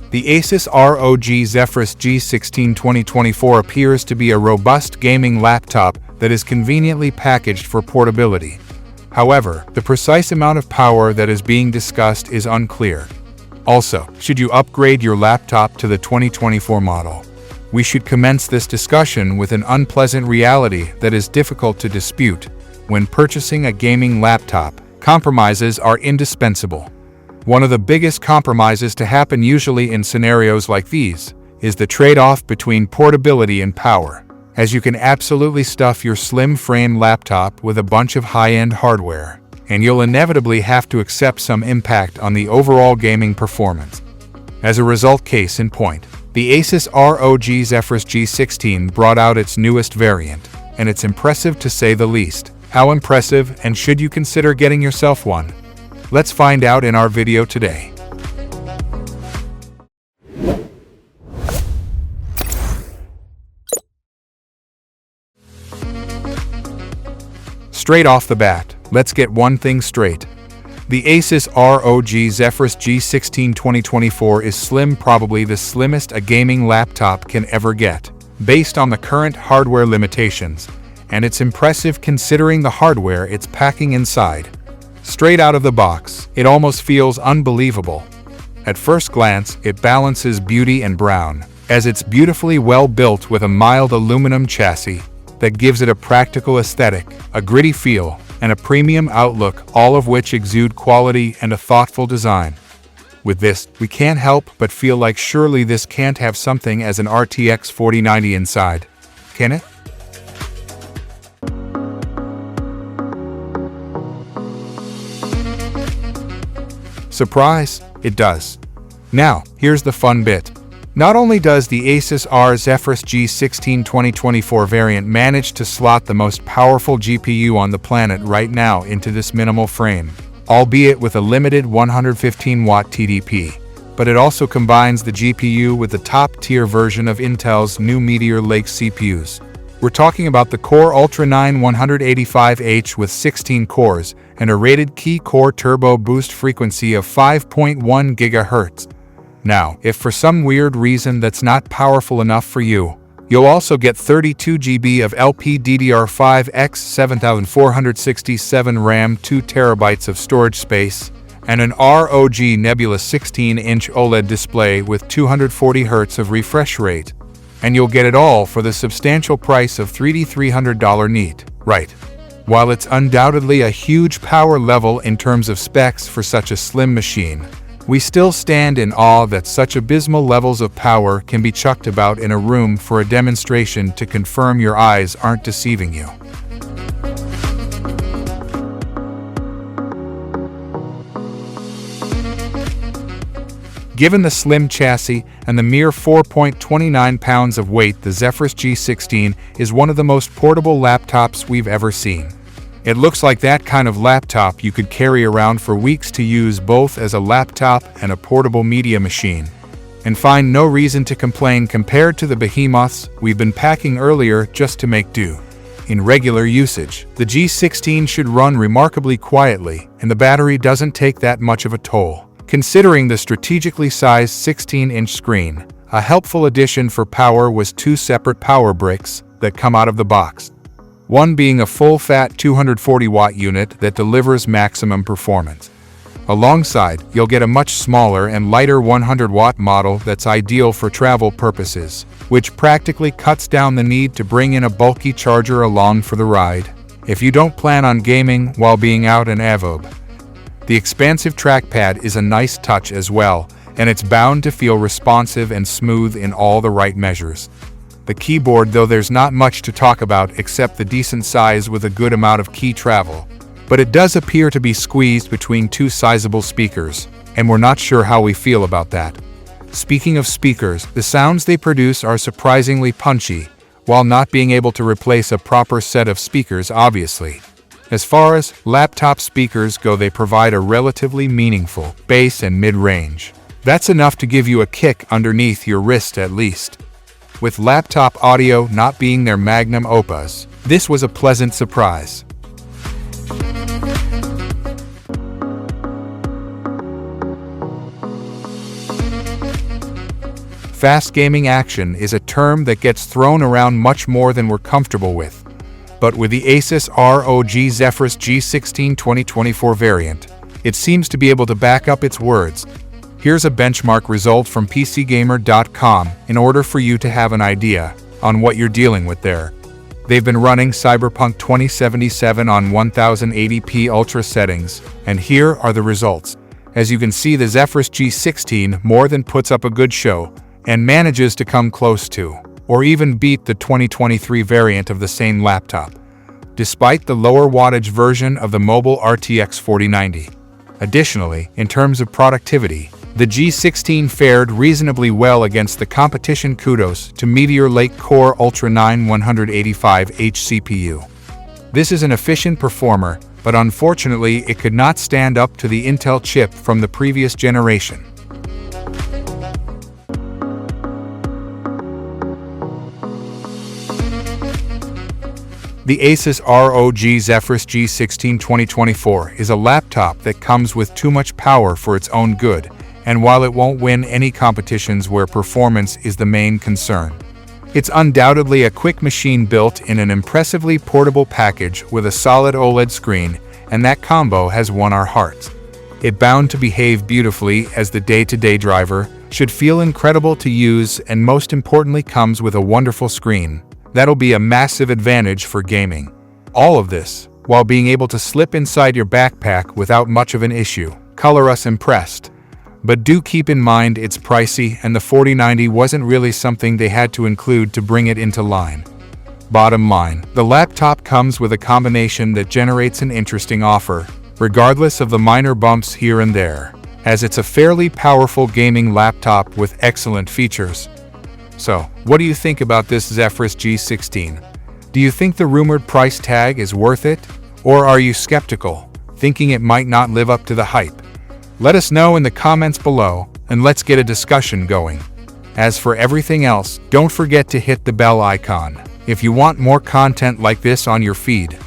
The Asus ROG Zephyrus G16 2024 appears to be a robust gaming laptop that is conveniently packaged for portability. However, the precise amount of power that is being discussed is unclear. Also, should you upgrade your laptop to the 2024 model? We should commence this discussion with an unpleasant reality that is difficult to dispute. When purchasing a gaming laptop, compromises are indispensable. One of the biggest compromises to happen usually in scenarios like these is the trade-off between portability and power, as you can absolutely stuff your slim frame laptop with a bunch of high-end hardware, and you'll inevitably have to accept some impact on the overall gaming performance. As a result, case in point, the Asus ROG Zephyrus G16 brought out its newest variant, and it's impressive to say the least. How impressive, and should you consider getting yourself one? Let's find out in our video today. Straight off the bat, let's get one thing straight. The Asus ROG Zephyrus G16 2024 is slim, probably the slimmest a gaming laptop can ever get, based on the current hardware limitations, and it's impressive considering the hardware it's packing inside. Straight out of the box, it almost feels unbelievable. At first glance, it balances beauty and brown, as it's beautifully well built with a mild aluminum chassis that gives it a practical aesthetic, a gritty feel, and a premium outlook, all of which exude quality and a thoughtful design. With this, we can't help but feel like surely this can't have something as an RTX 4090 inside. Can it? Surprise, it does. Now, here's the fun bit. Not only does the Asus ROG Zephyrus G16 2024 variant manage to slot the most powerful GPU on the planet right now into this minimal frame, albeit with a limited 115-watt TDP, but it also combines the GPU with the top-tier version of Intel's new Meteor Lake CPUs. We're talking about the Core Ultra 9 185H with 16 cores and a rated Key-Core Turbo Boost frequency of 5.1 GHz. Now, if for some weird reason that's not powerful enough for you, you'll also get 32 GB of LPDDR5X 7467 RAM, 2 TB of storage space, and an ROG Nebula 16-inch OLED display with 240 Hz of refresh rate. And you'll get it all for the substantial price of $3,300 neat. Right. While it's undoubtedly a huge power level in terms of specs for such a slim machine, we still stand in awe that such abysmal levels of power can be chucked about in a room for a demonstration to confirm your eyes aren't deceiving you. Given the slim chassis and the mere 4.29 pounds of weight, the Zephyrus G16 is one of the most portable laptops we've ever seen. It looks like that kind of laptop you could carry around for weeks to use both as a laptop and a portable media machine, and find no reason to complain compared to the behemoths we've been packing earlier just to make do. In regular usage, the G16 should run remarkably quietly, and the battery doesn't take that much of a toll. Considering the strategically sized 16-inch screen, a helpful addition for power was 2 separate power bricks that come out of the box. One being a full-fat 240-watt unit that delivers maximum performance. Alongside, you'll get a much smaller and lighter 100-watt model that's ideal for travel purposes, which practically cuts down the need to bring in a bulky charger along for the ride, if you don't plan on gaming while being out in AVOB. The expansive trackpad is a nice touch as well, and it's bound to feel responsive and smooth in all the right measures. The keyboard, though, there's not much to talk about except the decent size with a good amount of key travel, but it does appear to be squeezed between 2 sizable speakers, and we're not sure how we feel about that. Speaking of speakers, the sounds they produce are surprisingly punchy, while not being able to replace a proper set of speakers, obviously. As far as laptop speakers go, they provide a relatively meaningful bass and mid-range. That's enough to give you a kick underneath your wrist at least. With laptop audio not being their magnum opus, this was a pleasant surprise. Fast gaming action is a term that gets thrown around much more than we're comfortable with. But with the Asus ROG Zephyrus G16 2024 variant, it seems to be able to back up its words. Here's a benchmark result from PCGamer.com in order for you to have an idea on what you're dealing with there. They've been running Cyberpunk 2077 on 1080p Ultra settings, and here are the results. As you can see, the Zephyrus G16 more than puts up a good show and manages to come close to, or even beat the 2023 variant of the same laptop, despite the lower wattage version of the mobile RTX 4090. Additionally, in terms of productivity, the G16 fared reasonably well against the competition. Kudos to Meteor Lake Core Ultra 9 185H CPU. This is an efficient performer, but unfortunately it could not stand up to the Intel chip from the previous generation. The Asus ROG Zephyrus G16 2024 is a laptop that comes with too much power for its own good, and while it won't win any competitions where performance is the main concern, it's undoubtedly a quick machine built in an impressively portable package with a solid OLED screen, and that combo has won our hearts. It's bound to behave beautifully as the day-to-day driver, should feel incredible to use, and most importantly comes with a wonderful screen. That'll be a massive advantage for gaming. All of this, while being able to slip inside your backpack without much of an issue. Color us impressed. But do keep in mind it's pricey, and the 4090 wasn't really something they had to include to bring it into line. Bottom line, the laptop comes with a combination that generates an interesting offer, regardless of the minor bumps here and there, as it's a fairly powerful gaming laptop with excellent features. So, what do you think about this Zephyrus G16? Do you think the rumored price tag is worth it? Or are you skeptical, thinking it might not live up to the hype? Let us know in the comments below, and let's get a discussion going. As for everything else, don't forget to hit the bell icon if you want more content like this on your feed.